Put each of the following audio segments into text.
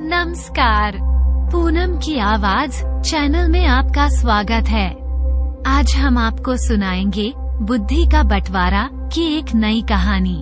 नमस्कार, पूनम की आवाज चैनल में आपका स्वागत है। आज हम आपको सुनाएंगे बुद्धि का बंटवारा की एक नई कहानी।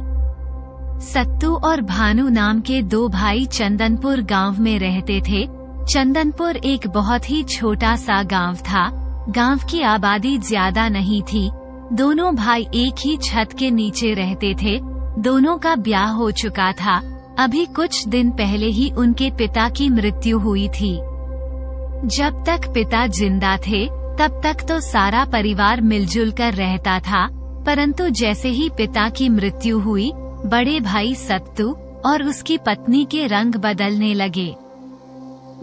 सत्तू और भानु नाम के दो भाई चंदनपुर गांव में रहते थे। चंदनपुर एक बहुत ही छोटा सा गांव था। गांव की आबादी ज्यादा नहीं थी। दोनों भाई एक ही छत के नीचे रहते थे। दोनों का ब्याह हो चुका था। अभी कुछ दिन पहले ही उनके पिता की मृत्यु हुई थी। जब तक पिता जिंदा थे तब तक तो सारा परिवार मिलजुल कर रहता था, परंतु जैसे ही पिता की मृत्यु हुई, बड़े भाई सत्तू और उसकी पत्नी के रंग बदलने लगे।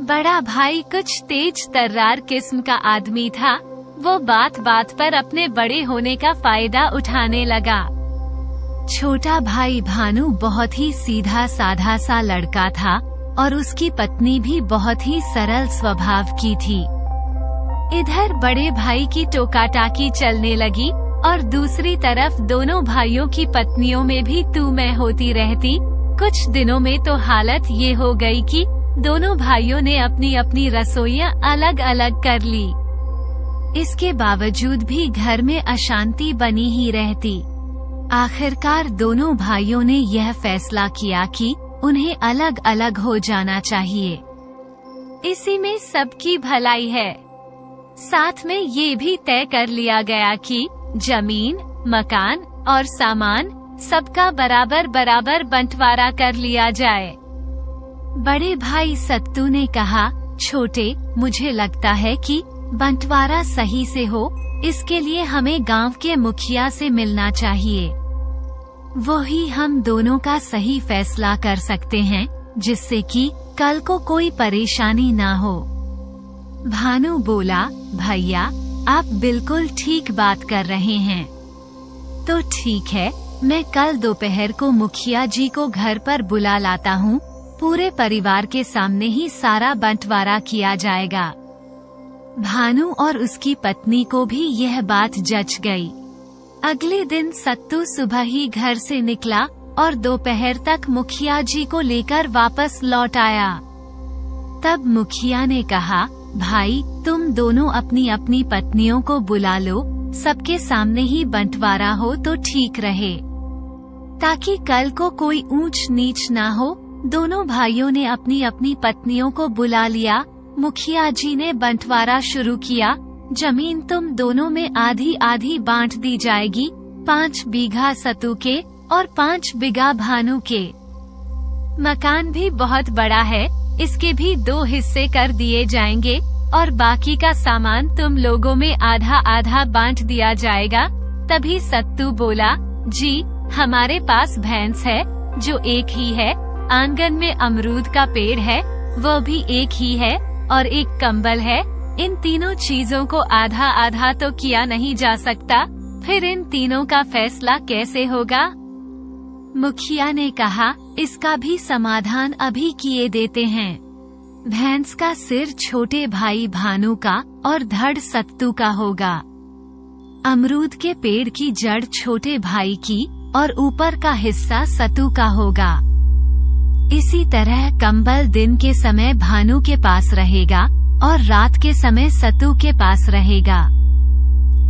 बड़ा भाई कुछ तेज तर्रार किस्म का आदमी था। वो बात बात पर अपने बड़े होने का फायदा उठाने लगा। छोटा भाई भानु बहुत ही सीधा साधा सा लड़का था और उसकी पत्नी भी बहुत ही सरल स्वभाव की थी। इधर बड़े भाई की टोकाटाकी चलने लगी और दूसरी तरफ दोनों भाइयों की पत्नियों में भी तू मैं होती रहती। कुछ दिनों में तो हालत ये हो गई कि दोनों भाइयों ने अपनी अपनी रसोइयां अलग अलग कर ली। इसके बावजूद भी घर में अशांति बनी ही रहती। आखिरकार दोनों भाइयों ने यह फैसला किया कि उन्हें अलग अलग हो जाना चाहिए। इसी में सबकी भलाई है। साथ में ये भी तय कर लिया गया कि जमीन, मकान और सामान सबका बराबर बराबर बंटवारा कर लिया जाए। बड़े भाई सत्तू ने कहा, छोटे, मुझे लगता है कि बंटवारा सही से हो, इसके लिए हमें गांव के मुखिया से मिलना चाहिए। वो ही हम दोनों का सही फैसला कर सकते हैं, जिससे कि कल को कोई परेशानी ना हो। भानु बोला, भैया आप बिल्कुल ठीक बात कर रहे हैं। तो ठीक है, मैं कल दोपहर को मुखिया जी को घर पर बुला लाता हूँ। पूरे परिवार के सामने ही सारा बंटवारा किया जाएगा। भानु और उसकी पत्नी को भी यह बात जच गई। अगले दिन सत्तू सुबह ही घर से निकला और दोपहर तक मुखिया जी को लेकर वापस लौट आया। तब मुखिया ने कहा, भाई तुम दोनों अपनी अपनी पत्नियों को बुला लो, सबके सामने ही बंटवारा हो तो ठीक रहे, ताकि कल को कोई ऊंच नीच ना हो। दोनों भाइयों ने अपनी अपनी पत्नियों को बुला लिया। मुखिया जी ने बंटवारा शुरू किया। जमीन तुम दोनों में आधी आधी बांट दी जाएगी, 5 बीघा सत्तू के और 5 बीघा भानु के। मकान भी बहुत बड़ा है, इसके भी 2 हिस्से कर दिए जाएंगे और बाकी का सामान तुम लोगों में आधा आधा बांट दिया जाएगा। तभी सत्तू बोला, जी हमारे पास भैंस है जो एक ही है, आंगन में अमरूद का पेड़ है वो भी एक ही है, और एक कंबल है। इन तीनों चीजों को आधा आधा तो किया नहीं जा सकता, फिर इन तीनों का फैसला कैसे होगा? मुखिया ने कहा, इसका भी समाधान अभी किए देते हैं। भैंस का सिर छोटे भाई भानु का और धड़ सत्तू का होगा। अमरूद के पेड़ की जड़ छोटे भाई की और ऊपर का हिस्सा सत्तू का होगा। इसी तरह कंबल दिन के समय भानु के पास रहेगा और रात के समय सत्तू के पास रहेगा।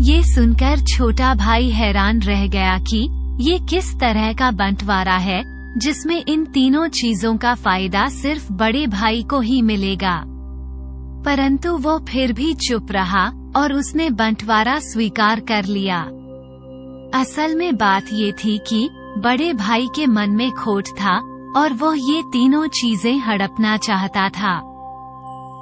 ये सुनकर छोटा भाई हैरान रह गया कि ये किस तरह का बंटवारा है जिसमें इन तीनों चीजों का फायदा सिर्फ बड़े भाई को ही मिलेगा। परंतु वो फिर भी चुप रहा और उसने बंटवारा स्वीकार कर लिया। असल में बात ये थी कि बड़े भाई के मन में खोट था और वो ये तीनों चीजें हड़पना चाहता था।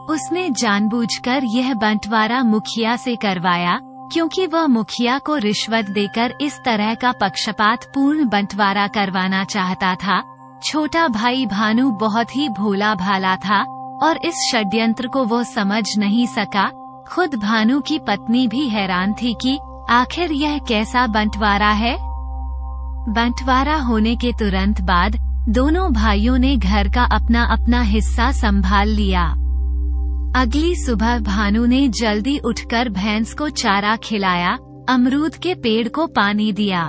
उसने जानबूझकर यह बंटवारा मुखिया से करवाया, क्योंकि वह मुखिया को रिश्वत देकर इस तरह का पक्षपात पूर्ण बंटवारा करवाना चाहता था। छोटा भाई भानु बहुत ही भोला भाला था और इस षड्यंत्र को वो समझ नहीं सका। खुद भानु की पत्नी भी हैरान थी कि आखिर यह कैसा बंटवारा है। बंटवारा होने के तुरंत बाद दोनों भाइयों ने घर का अपना अपना हिस्सा संभाल लिया। अगली सुबह भानु ने जल्दी उठकर भैंस को चारा खिलाया, अमरूद के पेड़ को पानी दिया।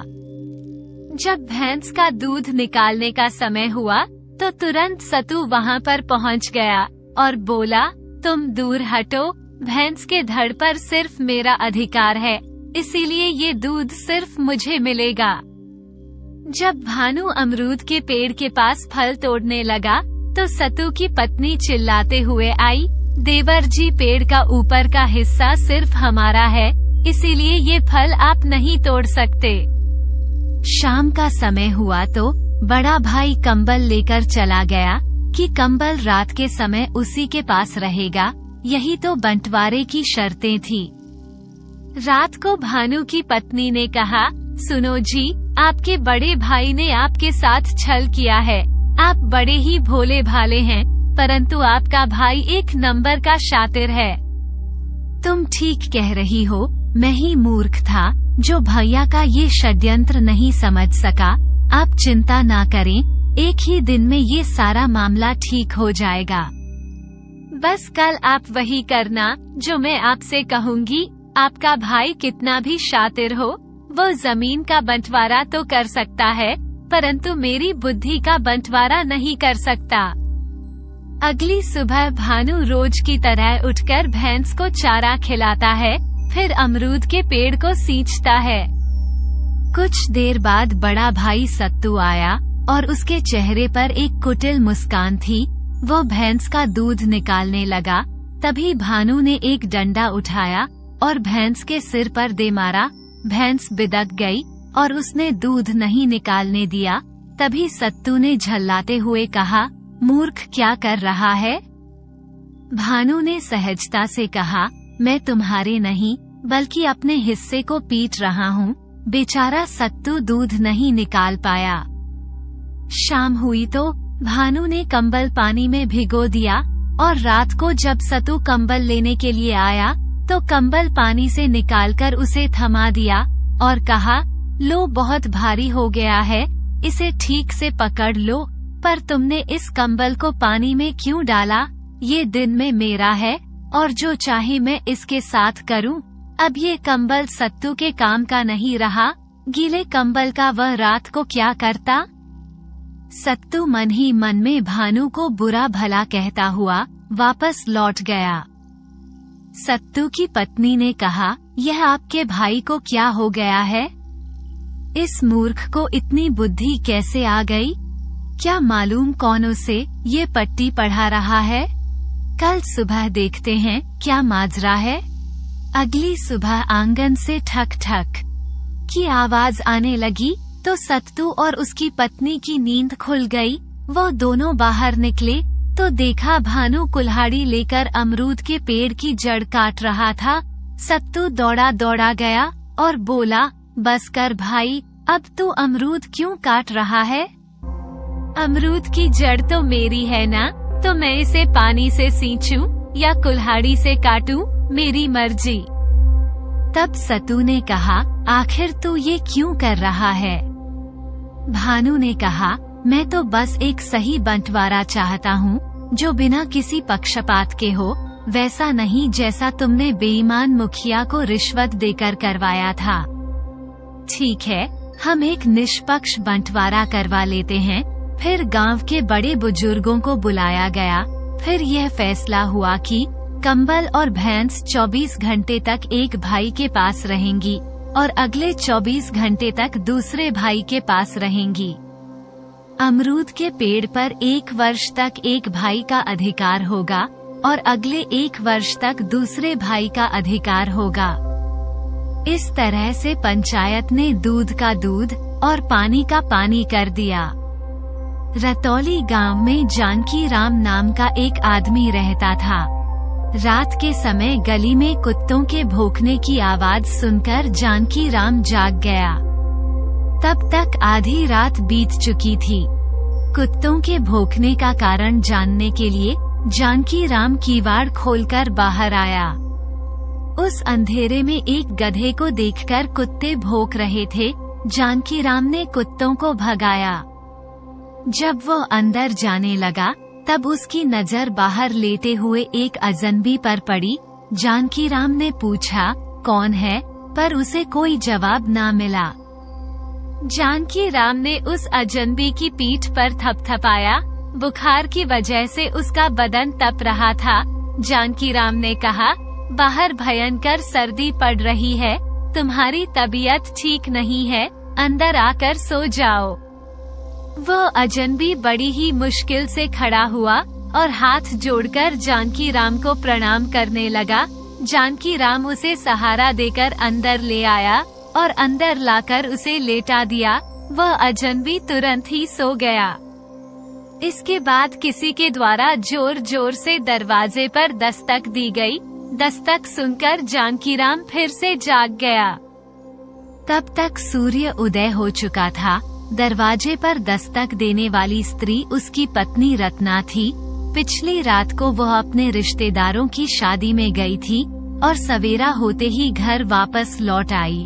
जब भैंस का दूध निकालने का समय हुआ तो तुरंत सतु वहाँ पर पहुँच गया और बोला, तुम दूर हटो, भैंस के धड़ पर सिर्फ मेरा अधिकार है, इसीलिए ये दूध सिर्फ मुझे मिलेगा। जब भानु अमरूद के पेड़ के पास फल तोड़ने लगा तो सतु की पत्नी चिल्लाते हुए आई, देवर जी, पेड़ का ऊपर का हिस्सा सिर्फ हमारा है, इसीलिए ये फल आप नहीं तोड़ सकते। शाम का समय हुआ तो बड़ा भाई कंबल लेकर चला गया कि कंबल रात के समय उसी के पास रहेगा, यही तो बंटवारे की शर्तें थी। रात को भानु की पत्नी ने कहा, सुनो जी, आपके बड़े भाई ने आपके साथ छल किया है। आप बड़े ही भोले भाले हैं, परंतु आपका भाई एक नंबर का शातिर है। तुम ठीक कह रही हो, मैं ही मूर्ख था जो भैया का ये षड्यंत्र नहीं समझ सका। आप चिंता ना करें, एक ही दिन में ये सारा मामला ठीक हो जाएगा। बस कल आप वही करना जो मैं आपसे कहूँगी। आपका भाई कितना भी शातिर हो, वो जमीन का बंटवारा तो कर सकता है, परंतु मेरी बुद्धि का बंटवारा नहीं कर सकता। अगली सुबह भानु रोज की तरह उठकर भैंस को चारा खिलाता है, फिर अमरूद के पेड़ को सींचता है। कुछ देर बाद बड़ा भाई सत्तू आया और उसके चेहरे पर एक कुटिल मुस्कान थी। वो भैंस का दूध निकालने लगा, तभी भानु ने एक डंडा उठाया और भैंस के सिर पर दे मारा। भैंस बिदक गई और उसने दूध नहीं निकालने दिया। तभी सत्तू ने झल्लाते हुए कहा, मूर्ख, क्या कर रहा है? भानु ने सहजता से कहा, मैं तुम्हारे नहीं बल्कि अपने हिस्से को पीट रहा हूँ। बेचारा सत्तू दूध नहीं निकाल पाया। शाम हुई तो भानु ने कंबल पानी में भिगो दिया और रात को जब सत्तू कंबल लेने के लिए आया तो कंबल पानी से निकालकर उसे थमा दिया और कहा, लो, बहुत भारी हो गया है, इसे ठीक से पकड़ लो। पर तुमने इस कंबल को पानी में क्यों डाला? ये दिन में मेरा है और जो चाहे मैं इसके साथ करूं। अब ये कंबल सत्तू के काम का नहीं रहा, गीले कंबल का वह रात को क्या करता? सत्तू मन ही मन में भानु को बुरा भला कहता हुआ वापस लौट गया। सत्तू की पत्नी ने कहा, यह आपके भाई को क्या हो गया है? इस मूर्ख को इतनी बुद्धि कैसे आ गई? क्या मालूम कौन उसे ये पट्टी पढ़ा रहा है? कल सुबह देखते हैं क्या माजरा है। अगली सुबह आंगन से ठक ठक की आवाज आने लगी तो सत्तू और उसकी पत्नी की नींद खुल गई। वो दोनों बाहर निकले तो देखा भानु कुल्हाड़ी लेकर अमरूद के पेड़ की जड़ काट रहा था। सत्तू दौड़ा दौड़ा गया और बोला, बस कर भाई, अब तू अमरूद क्यों काट रहा है? अमरूद की जड़ तो मेरी है ना, तो मैं इसे पानी से सींचूं या कुल्हाड़ी से काटूं, मेरी मर्जी। तब सत्तू ने कहा, आखिर तू ये क्यों कर रहा है? भानु ने कहा, मैं तो बस एक सही बंटवारा चाहता हूँ जो बिना किसी पक्षपात के हो, वैसा नहीं जैसा तुमने बेईमान मुखिया को रिश्वत देकर करवाया था। ठीक है, हम एक निष्पक्ष बंटवारा करवा लेते हैं। फिर गांव के बड़े बुजुर्गों को बुलाया गया। फिर यह फैसला हुआ कि कंबल और भैंस 24 घंटे तक एक भाई के पास रहेंगी और अगले 24 घंटे तक दूसरे भाई के पास रहेंगी। अमरूद के पेड़ पर 1 वर्ष तक एक भाई का अधिकार होगा और अगले 1 वर्ष तक दूसरे भाई का अधिकार होगा। इस तरह से पंचायत ने दूध का दूध और पानी का पानी कर दिया। रतौली गांव में जानकी राम नाम का एक आदमी रहता था। रात के समय गली में कुत्तों के भौंकने की आवाज सुनकर जानकी राम जाग गया। तब तक आधी रात बीत चुकी थी। कुत्तों के भौंकने का कारण जानने के लिए जानकी राम किवाड़ खोलकर बाहर आया। उस अंधेरे में एक गधे को देखकर कुत्ते भौंक रहे थे। जानकी राम ने कुत्तों को भगाया। जब वो अंदर जाने लगा तब उसकी नजर बाहर लेटे हुए एक अजनबी पर पड़ी। जानकी राम ने पूछा, कौन है? पर उसे कोई जवाब ना मिला। जानकी राम ने उस अजनबी की पीठ पर थपथपाया बुखार की वजह से उसका बदन तप रहा था। जानकीराम ने कहा, बाहर भयंकर सर्दी पड़ रही है, तुम्हारी तबीयत ठीक नहीं है, अंदर आकर सो जाओ। वो अजनबी बड़ी ही मुश्किल से खड़ा हुआ और हाथ जोड़कर जानकीराम को प्रणाम करने लगा। जानकीराम उसे सहारा देकर अंदर ले आया और अंदर लाकर उसे लेटा दिया। वह अजनबी तुरंत ही सो गया। इसके बाद किसी के द्वारा जोर जोर से दरवाजे पर दस्तक दी गई। दस्तक सुनकर जानकीराम फिर से जाग गया। तब तक सूर्य उदय हो चुका था। दरवाजे पर दस्तक देने वाली स्त्री उसकी पत्नी रत्ना थी। पिछली रात को वह अपने रिश्तेदारों की शादी में गई थी और सवेरा होते ही घर वापस लौट आई।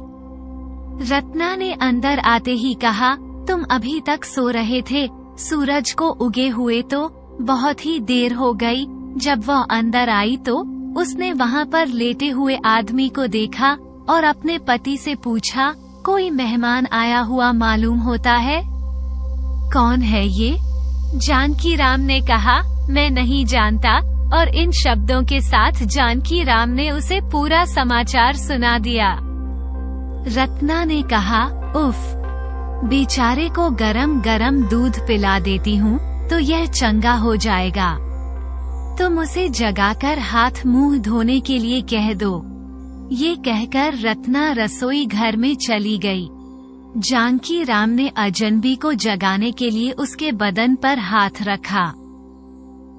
रत्ना ने अंदर आते ही कहा, तुम अभी तक सो रहे थे? सूरज को उगे हुए तो बहुत ही देर हो गई। जब वह अंदर आई तो उसने वहां पर लेटे हुए आदमी को देखा और अपने पति से पूछा, कोई मेहमान आया हुआ मालूम होता है? कौन है ये? जानकीराम ने कहा, मैं नहीं जानता। और इन शब्दों के साथ जानकीराम ने उसे पूरा समाचार सुना दिया। रत्ना ने कहा, उफ, बेचारे को गरम गरम दूध पिला देती हूँ तो यह चंगा हो जाएगा। तुम उसे जगाकर हाथ मुंह धोने के लिए कह दो। ये कहकर रत्ना रसोई घर में चली गई। जानकीराम ने अजनबी को जगाने के लिए उसके बदन पर हाथ रखा,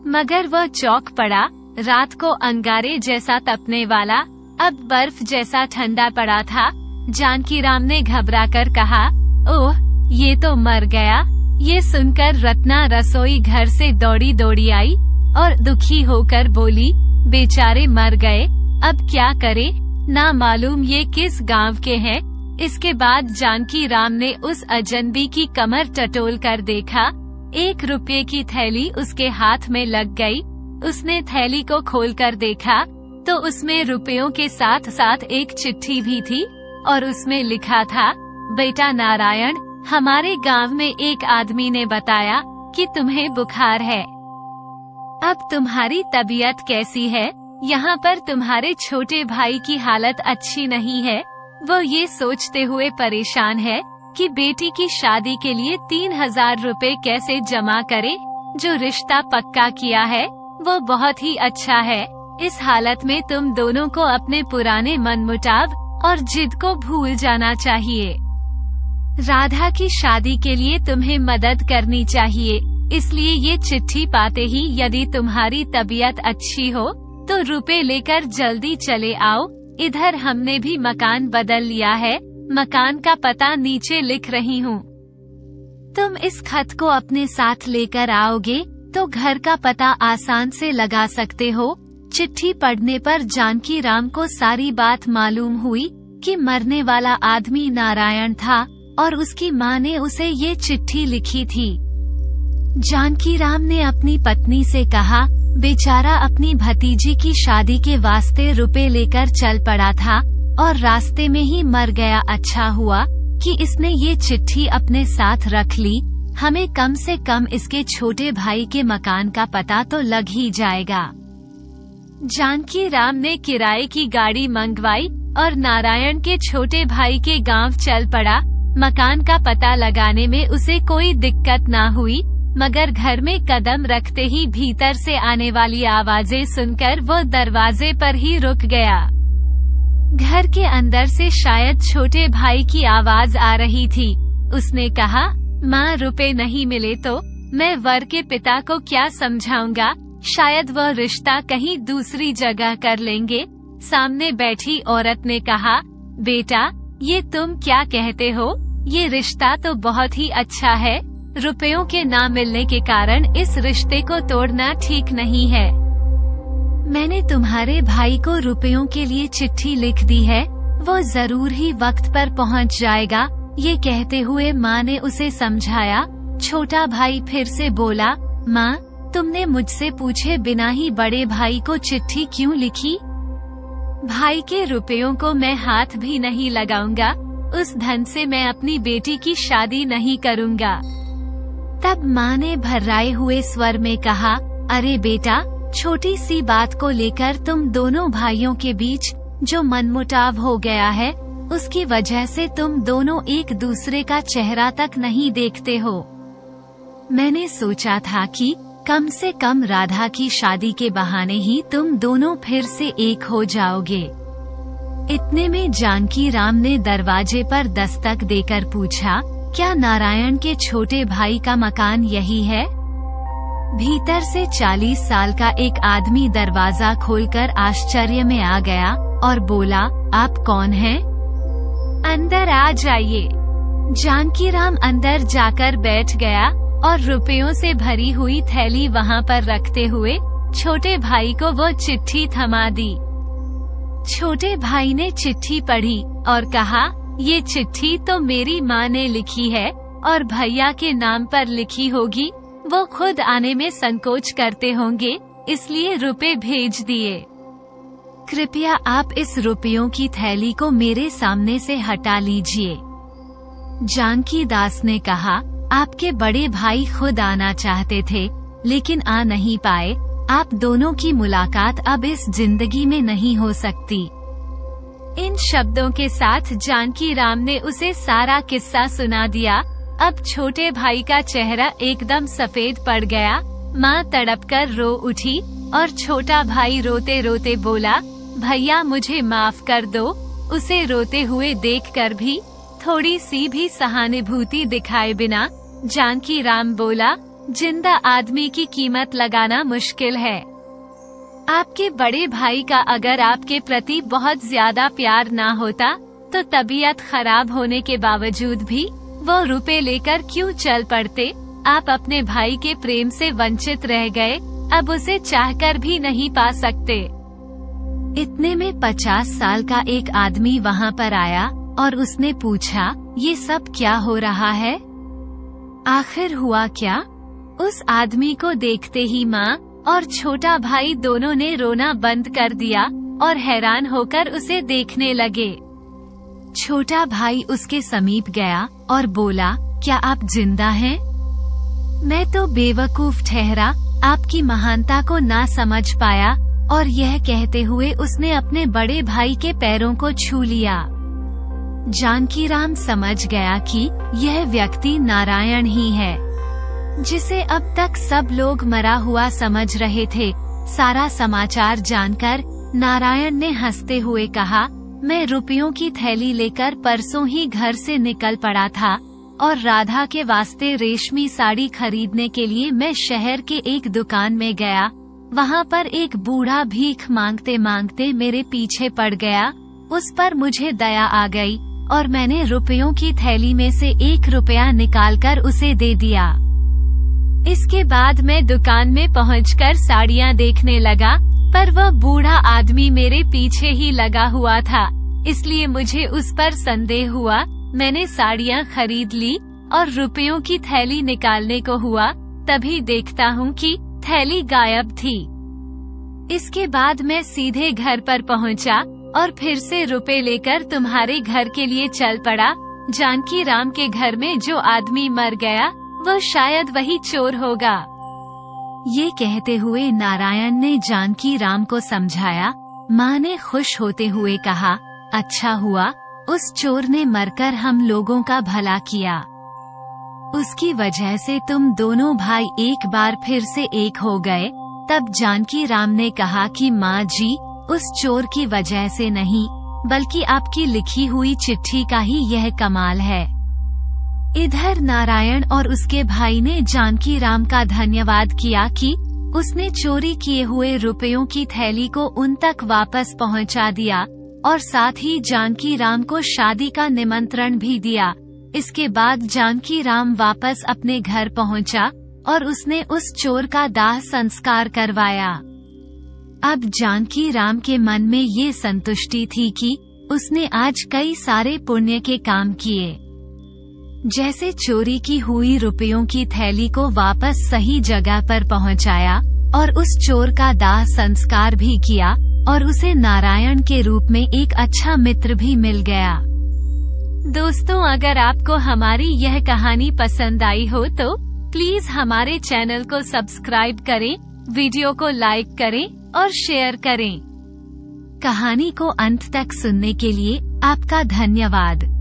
मगर वह चौंक पड़ा। रात को अंगारे जैसा तपने वाला अब बर्फ जैसा ठंडा पड़ा था। जानकीराम ने घबराकर कहा, ओह, ये तो मर गया। ये सुनकर रत्ना रसोई घर से दौड़ी दौड़ी आई और दुखी होकर बोली, बेचारे मर गए, अब क्या करे, ना मालूम ये किस गांव के हैं। इसके बाद जानकीराम ने उस अजनबी की कमर टटोल कर देखा। 1 रुपये की थैली उसके हाथ में लग गई। उसने थैली को खोलकर देखा तो उसमें रुपयों के साथ साथ एक चिट्ठी भी थी और उसमें लिखा था, बेटा नारायण, हमारे गांव में एक आदमी ने बताया कि तुम्हें बुखार है। अब तुम्हारी तबीयत कैसी है? यहाँ पर तुम्हारे छोटे भाई की हालत अच्छी नहीं है। वो ये सोचते हुए परेशान है कि बेटी की शादी के लिए 3000 रुपए कैसे जमा करे। जो रिश्ता पक्का किया है वो बहुत ही अच्छा है। इस हालत में तुम दोनों को अपने पुराने मनमुटाव और जिद को भूल जाना चाहिए। राधा की शादी के लिए तुम्हें मदद करनी चाहिए। इसलिए ये चिट्ठी पाते ही यदि तुम्हारी तबीयत अच्छी हो तो रुपए लेकर जल्दी चले आओ। इधर हमने भी मकान बदल लिया है। मकान का पता नीचे लिख रही हूँ। तुम इस खत को अपने साथ लेकर आओगे तो घर का पता आसान से लगा सकते हो। चिट्ठी पढ़ने पर जानकीराम को सारी बात मालूम हुई कि मरने वाला आदमी नारायण था और उसकी माँ ने उसे ये चिट्ठी लिखी थी। जानकीराम ने अपनी पत्नी से कहा, बेचारा अपनी भतीजी की शादी के वास्ते रुपए लेकर चल पड़ा था और रास्ते में ही मर गया। अच्छा हुआ कि इसने ये चिट्ठी अपने साथ रख ली। हमें कम से कम इसके छोटे भाई के मकान का पता तो लग ही जाएगा। जानकीराम ने किराए की गाड़ी मंगवाई और नारायण के छोटे भाई के गांव चल पड़ा। मकान का पता लगाने में उसे कोई दिक्कत ना हुई, मगर घर में कदम रखते ही भीतर से आने वाली आवाजें सुनकर वो दरवाजे पर ही रुक गया। घर के अंदर से शायद छोटे भाई की आवाज आ रही थी। उसने कहा, माँ, रुपए नहीं मिले तो मैं वर के पिता को क्या समझाऊंगा। शायद वह रिश्ता कहीं दूसरी जगह कर लेंगे। सामने बैठी औरत ने कहा, बेटा, ये तुम क्या कहते हो? ये रिश्ता तो बहुत ही अच्छा है। रुपयों के ना मिलने के कारण इस रिश्ते को तोड़ना ठीक नहीं है। मैंने तुम्हारे भाई को रुपयों के लिए चिट्ठी लिख दी है। वो जरूर ही वक्त पर पहुंच जाएगा। ये कहते हुए माँ ने उसे समझाया। छोटा भाई फिर से बोला, माँ, तुमने मुझसे पूछे बिना ही बड़े भाई को चिट्ठी क्यों लिखी? भाई के रुपयों को मैं हाथ भी नहीं लगाऊंगा। उस धन से मैं अपनी बेटी की शादी नहीं करूंगा। तब माँ ने भर्राए हुए स्वर में कहा, अरे बेटा, छोटी सी बात को लेकर तुम दोनों भाइयों के बीच जो मनमुटाव हो गया है, उसकी वजह से तुम दोनों एक दूसरे का चेहरा तक नहीं देखते हो। मैंने सोचा था कि कम से कम राधा की शादी के बहाने ही तुम दोनों फिर से एक हो जाओगे। इतने में जानकी राम ने दरवाजे पर दस्तक देकर पूछा, क्या नारायण के छोटे भाई का मकान यही है? भीतर से 40 साल का एक आदमी दरवाजा खोलकर आश्चर्य में आ गया और बोला, आप कौन हैं? अंदर आ जाइए। जानकी राम अंदर जाकर बैठ गया और रुपयों से भरी हुई थैली वहां पर रखते हुए छोटे भाई को वो चिट्ठी थमा दी। छोटे भाई ने चिट्ठी पढ़ी और कहा, ये चिट्ठी तो मेरी माँ ने लिखी है और भैया के नाम पर लिखी होगी। वो खुद आने में संकोच करते होंगे, इसलिए रुपए भेज दिए। कृपया आप इस रुपयों की थैली को मेरे सामने से हटा लीजिए। जानकी दास ने कहा, आपके बड़े भाई खुद आना चाहते थे लेकिन आ नहीं पाए। आप दोनों की मुलाकात अब इस जिंदगी में नहीं हो सकती। इन शब्दों के साथ जानकी राम ने उसे सारा किस्सा सुना दिया। अब छोटे भाई का चेहरा एकदम सफेद पड़ गया। माँ तड़पकर रो उठी और छोटा भाई रोते रोते बोला, भैया मुझे माफ कर दो। उसे रोते हुए देखकर भी थोड़ी सी भी सहानुभूति दिखाए बिना जानकी राम बोला, जिंदा आदमी की कीमत लगाना मुश्किल है। आपके बड़े भाई का अगर आपके प्रति बहुत ज्यादा प्यार ना होता तो तबीयत खराब होने के बावजूद भी वो रुपए लेकर क्यों चल पड़ते? आप अपने भाई के प्रेम से वंचित रह गए, अब उसे चाहकर भी नहीं पा सकते। इतने में 50 साल का एक आदमी वहां पर आया और उसने पूछा, ये सब क्या हो रहा है? आखिर हुआ क्या? उस आदमी को देखते ही माँ और छोटा भाई दोनों ने रोना बंद कर दिया और हैरान होकर उसे देखने लगे। छोटा भाई उसके समीप गया और बोला, क्या आप जिंदा हैं? मैं तो बेवकूफ ठहरा, आपकी महानता को ना समझ पाया। और यह कहते हुए उसने अपने बड़े भाई के पैरों को छू लिया। जानकी राम समझ गया कि यह व्यक्ति नारायण ही है, जिसे अब तक सब लोग मरा हुआ समझ रहे थे। सारा समाचार जानकर नारायण ने हंसते हुए कहा, मैं रुपयों की थैली लेकर परसों ही घर से निकल पड़ा था और राधा के वास्ते रेशमी साड़ी खरीदने के लिए मैं शहर के एक दुकान में गया। वहाँ पर एक बूढ़ा भीख मांगते मांगते मेरे पीछे पड़ गया। उस पर मुझे दया आ गई और मैंने रुपयों की थैली में से 1 रुपया निकालकर उसे दे दिया। इसके बाद मैं दुकान में पहुंचकर साड़ियाँ देखने लगा, पर वह बूढ़ा आदमी मेरे पीछे ही लगा हुआ था, इसलिए मुझे उस पर संदेह हुआ। मैंने साड़ियाँ खरीद ली और रुपयों की थैली निकालने को हुआ, तभी देखता हूँ कि थैली गायब थी। इसके बाद मैं सीधे घर पर पहुँचा और फिर से रुपए लेकर तुम्हारे घर के लिए चल पड़ा। जानकी राम के घर में जो आदमी मर गया वो शायद वही चोर होगा। ये कहते हुए नारायण ने जानकी राम को समझाया। माँ ने खुश होते हुए कहा, अच्छा हुआ, उस चोर ने मरकर हम लोगों का भला किया। उसकी वजह से तुम दोनों भाई एक बार फिर से एक हो गए। तब जानकी राम ने कहा कि माँ जी, उस चोर की वजह से नहीं, बल्कि आपकी लिखी हुई चिट्ठी का ही यह कमाल है। इधर नारायण और उसके भाई ने जानकी राम का धन्यवाद किया कि उसने चोरी किए हुए रुपयों की थैली को उन तक वापस पहुंचा दिया और साथ ही जानकी राम को शादी का निमंत्रण भी दिया। इसके बाद जानकी राम वापस अपने घर पहुंचा और उसने उस चोर का दाह संस्कार करवाया। अब जानकी राम के मन में ये संतुष्टि थी कि उसने आज कई सारे पुण्य के काम किए, जैसे चोरी की हुई रुपयों की थैली को वापस सही जगह पर पहुंचाया और उस चोर का दाह संस्कार भी किया और उसे नारायण के रूप में एक अच्छा मित्र भी मिल गया। दोस्तों, अगर आपको हमारी यह कहानी पसंद आई हो तो प्लीज हमारे चैनल को सब्सक्राइब करें, वीडियो को लाइक करें और शेयर करें। कहानी को अंत तक सुनने के लिए आपका धन्यवाद।